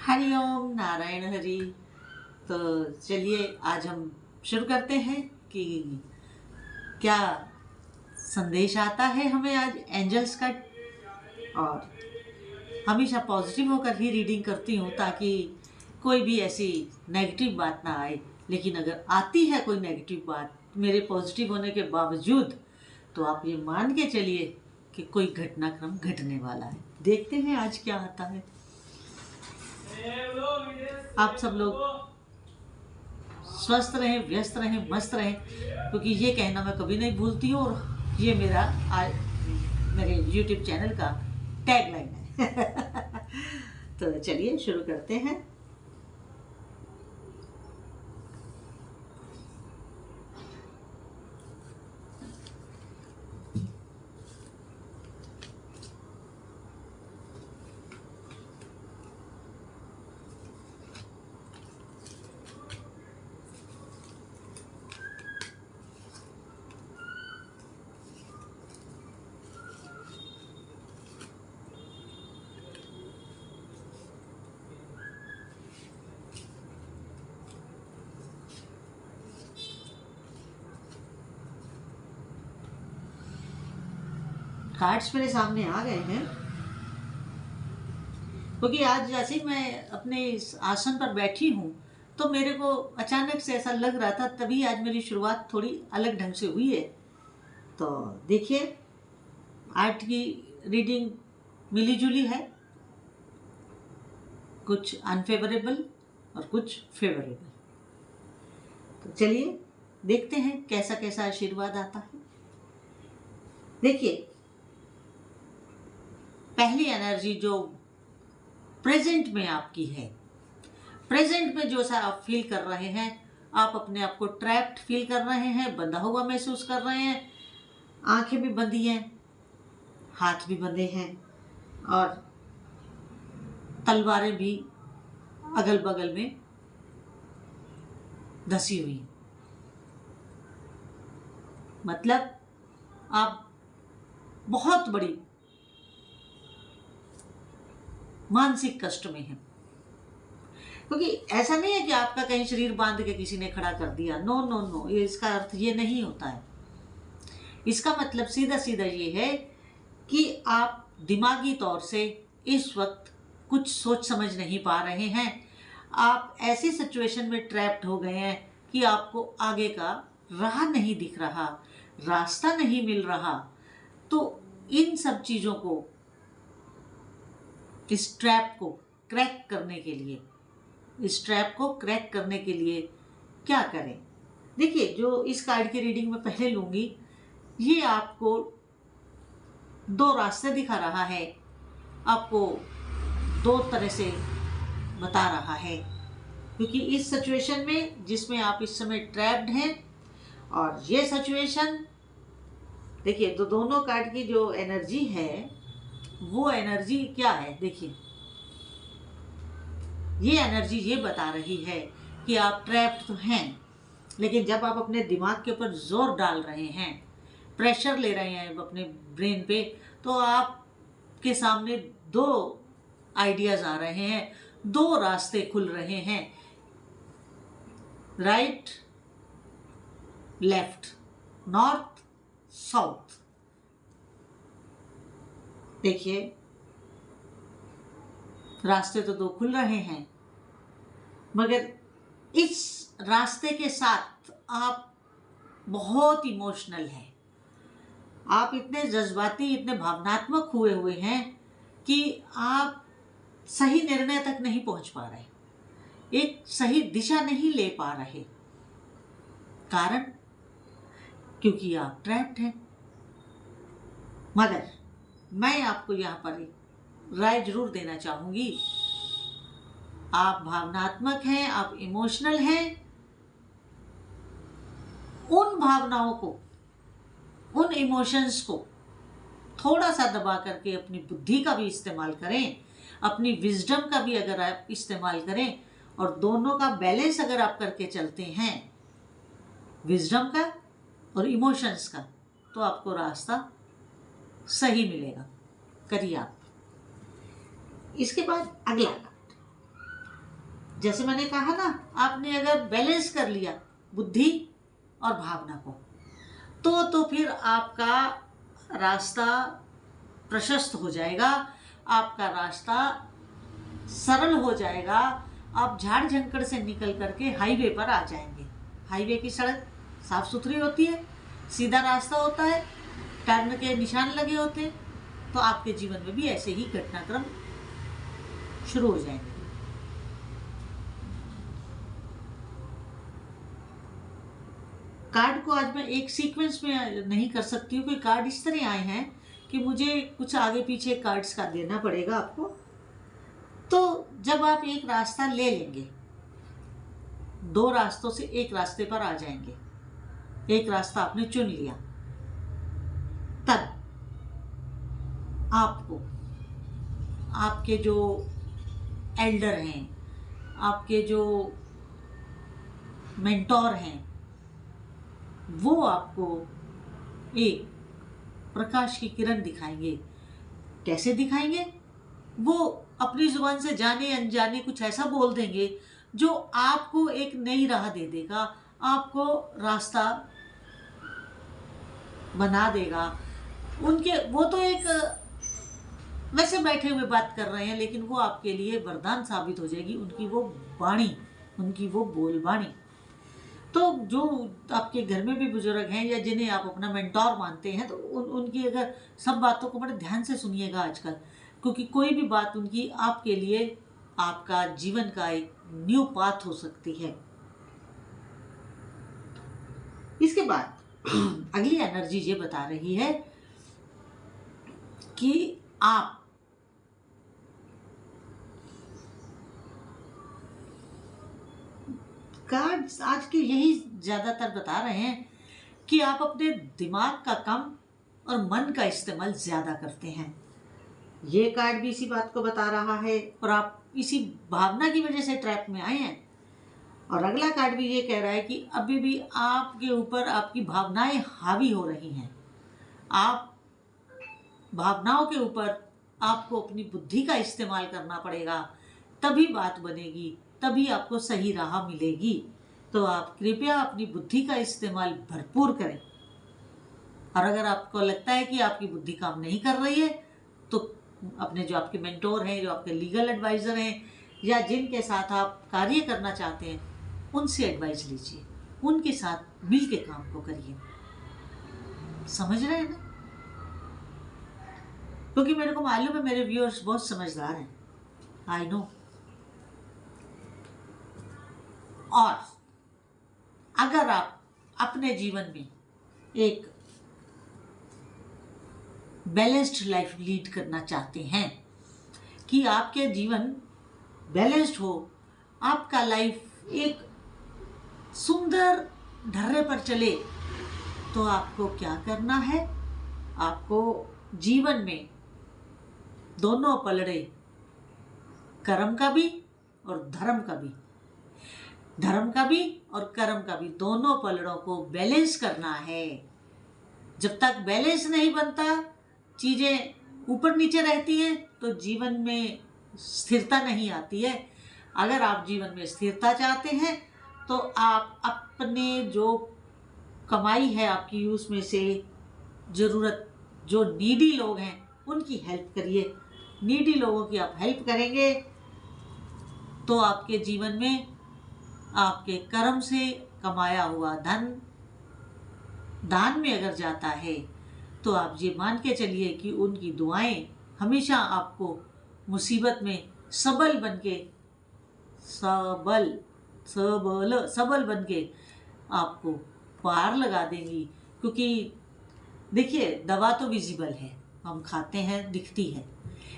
हरिओम नारायण हरि। तो चलिए आज हम शुरू करते हैं कि क्या संदेश आता है हमें आज एंजल्स का। और हमेशा पॉजिटिव होकर ही रीडिंग करती हूँ ताकि कोई भी ऐसी नेगेटिव बात ना आए। लेकिन अगर आती है कोई नेगेटिव बात मेरे पॉजिटिव होने के बावजूद, तो आप ये मान के चलिए कि कोई घटनाक्रम घटने वाला है। देखते हैं आज क्या आता है। आप सब लोग स्वस्थ रहें, व्यस्त रहें, मस्त रहें, क्योंकि ये कहना मैं कभी नहीं भूलती हूँ और ये मेरा मेरे YouTube चैनल का टैगलाइन है। तो चलिए शुरू करते हैं। कार्ड्स मेरे सामने आ गए हैं, क्योंकि आज जैसे ही मैं अपने इस आसन पर बैठी हूँ तो मेरे को अचानक से ऐसा लग रहा था, तभी आज मेरी शुरुआत थोड़ी अलग ढंग से हुई है। तो देखिए, आज की रीडिंग मिली जुली है, कुछ अनफेवरेबल और कुछ फेवरेबल। तो चलिए देखते हैं कैसा कैसा आशीर्वाद आता है। देखिए, पहली एनर्जी जो प्रेजेंट में आपकी है, प्रेजेंट में जो सा आप फील कर रहे हैं, आप अपने आप को ट्रैप्ड फील कर रहे हैं, बंधा हुआ महसूस कर रहे हैं। आंखें भी बंधी हैं, हाथ भी बंधे हैं और तलवारें भी अगल बगल में धसी हुई। मतलब आप बहुत बड़ी मानसिक कष्ट में हैं, क्योंकि ऐसा नहीं है कि आपका कहीं शरीर बांध के किसी ने खड़ा कर दिया। नो नो नो, ये इसका अर्थ ये नहीं होता है। इसका मतलब सीधा सीधा ये है कि आप दिमागी तौर से इस वक्त कुछ सोच समझ नहीं पा रहे हैं। आप ऐसी सिचुएशन में ट्रैप्ड हो गए हैं कि आपको आगे का राह नहीं दिख रहा, रास्ता नहीं मिल रहा। तो इन सब चीज़ों को, इस ट्रैप को क्रैक करने के लिए, क्या करें? देखिए, जो इस कार्ड की रीडिंग में पहले लूंगी, ये आपको दो रास्ते दिखा रहा है, आपको दो तरह से बता रहा है। क्योंकि इस सिचुएशन में जिसमें आप इस समय ट्रैप्ड हैं, और ये सिचुएशन देखिए, तो दोनों कार्ड की जो एनर्जी है वो एनर्जी क्या है। देखिए, ये एनर्जी ये बता रही है कि आप ट्रैप्ड तो हैं, लेकिन जब आप अपने दिमाग के ऊपर जोर डाल रहे हैं, प्रेशर ले रहे हैं अपने ब्रेन पे, तो आपके सामने दो आइडियाज आ रहे हैं, दो रास्ते खुल रहे हैं, राइट लेफ्ट, नॉर्थ साउथ। देखिए, रास्ते तो दो खुल रहे हैं, मगर इस रास्ते के साथ आप बहुत इमोशनल हैं। आप इतने जज्बाती, इतने भावनात्मक हुए हैं कि आप सही निर्णय तक नहीं पहुंच पा रहे, एक सही दिशा नहीं ले पा रहे। कारण, क्योंकि आप ट्रैप्ड हैं। मगर मैं आपको यहाँ पर एक राय जरूर देना चाहूंगी। आप भावनात्मक हैं, आप इमोशनल हैं। उन भावनाओं को, उन इमोशंस को थोड़ा सा दबा करके अपनी बुद्धि का भी इस्तेमाल करें, अपनी विजडम का भी अगर आप इस्तेमाल करें, और दोनों का बैलेंस अगर आप करके चलते हैं, विजडम का और इमोशंस का, तो आपको रास्ता सही मिलेगा। करिए आप। इसके बाद अगला कार्ड, जैसे मैंने कहा ना, आपने अगर बैलेंस कर लिया बुद्धि और भावना को, तो फिर आपका रास्ता प्रशस्त हो जाएगा, आपका रास्ता सरल हो जाएगा। आप झाड़ झंकड़ से निकल करके हाईवे पर आ जाएंगे। हाईवे की सड़क साफ सुथरी होती है, सीधा रास्ता होता है, टर्न के निशान लगे होते हैं। तो आपके जीवन में भी ऐसे ही घटनाक्रम शुरू हो जाएंगे। कार्ड को आज मैं एक सीक्वेंस में नहीं कर सकती हूँ, क्योंकि कार्ड इस तरह आए हैं कि मुझे कुछ आगे पीछे कार्ड्स का देना पड़ेगा आपको। तो जब आप एक रास्ता ले लेंगे, दो रास्तों से एक रास्ते पर आ जाएंगे, एक रास्ता आपने चुन लिया, तब आपको आपके जो एल्डर हैं, आपके जो मेंटोर हैं, वो आपको एक प्रकाश की किरण दिखाएंगे। कैसे दिखाएंगे? वो अपनी जुबान से जाने अनजाने कुछ ऐसा बोल देंगे जो आपको एक नई राह दे देगा, आपको रास्ता बना देगा। वो तो एक वैसे बैठे हुए बात कर रहे हैं, लेकिन वो आपके लिए वरदान साबित हो जाएगी, उनकी वो वाणी, उनकी वो बोलबाणी। तो जो आपके घर में भी बुजुर्ग हैं या जिन्हें आप अपना मेंटोर मानते हैं, तो उनकी अगर सब बातों को बड़े ध्यान से सुनिएगा आजकल, क्योंकि कोई भी बात उनकी आपके लिए आपका जीवन का एक न्यू पाथ हो सकती है। इसके बाद अगली एनर्जी ये बता रही है कि आप कार्ड्स आज के यही ज्यादातर बता रहे हैं कि आप अपने दिमाग का कम और मन का इस्तेमाल ज्यादा करते हैं। ये कार्ड भी इसी बात को बता रहा है, और आप इसी भावना की वजह से ट्रैप में आए हैं। और अगला कार्ड भी ये कह रहा है कि अभी भी आपके ऊपर आपकी भावनाएं हावी हो रही हैं। आप भावनाओं के ऊपर आपको अपनी बुद्धि का इस्तेमाल करना पड़ेगा, तभी बात बनेगी, तभी आपको सही राह मिलेगी। तो आप कृपया अपनी बुद्धि का इस्तेमाल भरपूर करें। और अगर आपको लगता है कि आपकी बुद्धि काम नहीं कर रही है, तो अपने जो आपके मेंटोर हैं, जो आपके लीगल एडवाइज़र हैं, या जिनके साथ आप कार्य करना चाहते हैं, उनसे एडवाइस लीजिए, उनके साथ मिल के काम को करिए। समझ रहे हैं ना? क्योंकि मेरे को मालूम है मेरे व्यूअर्स बहुत समझदार हैं, आई नो। और अगर आप अपने जीवन में एक बैलेंस्ड लाइफ लीड करना चाहते हैं, कि आपके जीवन बैलेंस्ड हो, आपका लाइफ एक सुंदर ढर्रे पर चले, तो आपको क्या करना है? आपको जीवन में दोनों पलड़े, कर्म का भी और धर्म का भी, धर्म का भी और कर्म का भी, दोनों पलड़ों को बैलेंस करना है। जब तक बैलेंस नहीं बनता, चीज़ें ऊपर नीचे रहती हैं, तो जीवन में स्थिरता नहीं आती है। अगर आप जीवन में स्थिरता चाहते हैं, तो आप अपने जो कमाई है आपकी, उसमें से ज़रूरत, जो नीडी लोग हैं उनकी हेल्प करिए। नीडी लोगों की आप हेल्प करेंगे तो आपके जीवन में आपके कर्म से कमाया हुआ धन दान में अगर जाता है, तो आप ये मान के चलिए कि उनकी दुआएं हमेशा आपको मुसीबत में सबल बन के आपको पार लगा देंगी। क्योंकि देखिए, दवा तो विजिबल है, हम खाते हैं, दिखती है,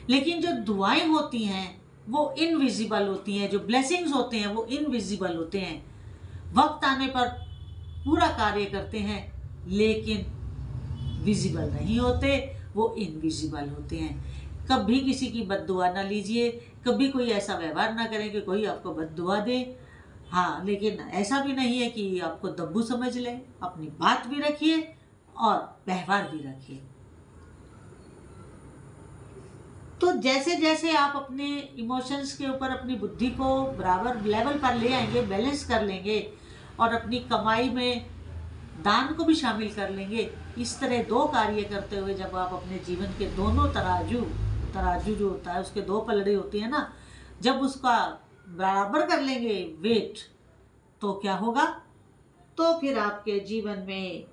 लेकिन जो दुआएं होती हैं वो इनविजिबल होती हैं, जो ब्लेसिंग्स होते हैं वो इनविजिबल होते हैं। वक्त आने पर पूरा कार्य करते हैं, लेकिन विजिबल नहीं होते, वो इनविजिबल होते हैं। कभी किसी की बद्दुआ ना लीजिए, कभी कोई ऐसा व्यवहार ना करें कि कोई आपको बद्दुआ दे। हाँ, लेकिन ऐसा भी नहीं है कि आपको दब्बू समझ ले। अपनी बात भी रखिए और व्यवहार भी रखिए। तो जैसे जैसे आप अपने इमोशंस के ऊपर अपनी बुद्धि को बराबर लेवल पर ले आएंगे, बैलेंस कर लेंगे और अपनी कमाई में दान को भी शामिल कर लेंगे, इस तरह दो कार्य करते हुए जब आप अपने जीवन के दोनों तराजू जो होता है उसके दो पलड़े होते हैं ना, जब उसका बराबर कर लेंगे वेट, तो क्या होगा? तो फिर आपके जीवन में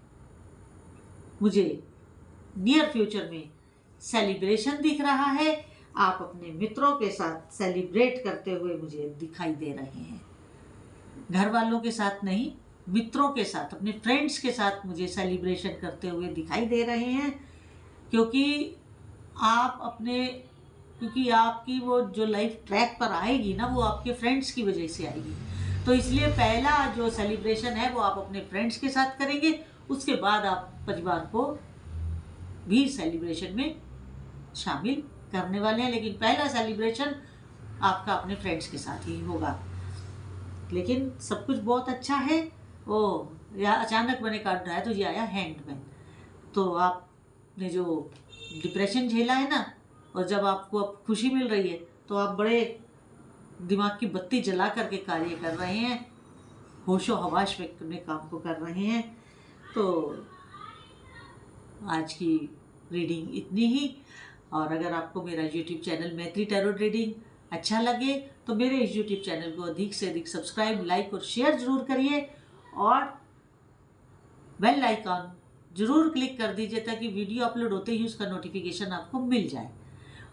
मुझे नियर फ्यूचर में सेलिब्रेशन दिख रहा है। आप अपने मित्रों के साथ सेलिब्रेट करते हुए मुझे दिखाई दे रहे हैं। घर वालों के साथ नहीं, मित्रों के साथ, अपने फ्रेंड्स के साथ मुझे सेलिब्रेशन करते हुए दिखाई दे रहे हैं, क्योंकि आपकी वो जो लाइफ ट्रैक पर आएगी ना, वो आपके फ्रेंड्स की वजह से आएगी। तो इसलिए पहला जो सेलिब्रेशन है वो आप अपने फ्रेंड्स के साथ करेंगे, उसके बाद आप परिवार को भी सेलिब्रेशन में शामिल करने वाले हैं, लेकिन पहला सेलिब्रेशन आपका अपने फ्रेंड्स के साथ ही होगा। लेकिन सब कुछ बहुत अच्छा है। या अचानक मैंने कार्ड उठाया तो ये आया हैंगमैन। तो आपने जो डिप्रेशन झेला है ना, और जब आपको अब खुशी मिल रही है तो आप बड़े दिमाग की बत्ती जला करके कार्य कर रहे हैं, होशो हवाश में अपने काम को कर रहे हैं। तो आज की रीडिंग इतनी ही। और अगर आपको मेरा यूट्यूब चैनल मैत्री टैरो रीडिंग अच्छा लगे तो मेरे इस यूट्यूब चैनल को अधिक से अधिक सब्सक्राइब, लाइक और शेयर जरूर करिए, और बेल आइकॉन जरूर क्लिक कर दीजिए ताकि वीडियो अपलोड होते ही उसका नोटिफिकेशन आपको मिल जाए।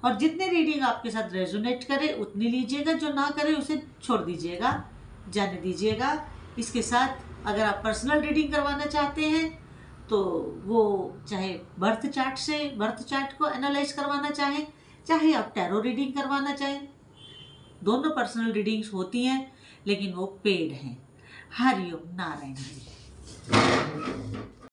और जितने रीडिंग आपके साथ रेजोनेट करे उतनी लीजिएगा, जो ना करे उसे छोड़ दीजिएगा, जाने दीजिएगा। इसके साथ अगर आप पर्सनल रीडिंग करवाना चाहते हैं तो वो चाहे बर्थ चार्ट को एनालाइज करवाना चाहे आप टैरो रीडिंग करवाना चाहें, दोनों पर्सनल रीडिंग्स होती हैं, लेकिन वो पेड हैं। हरिओम नारायण हरि।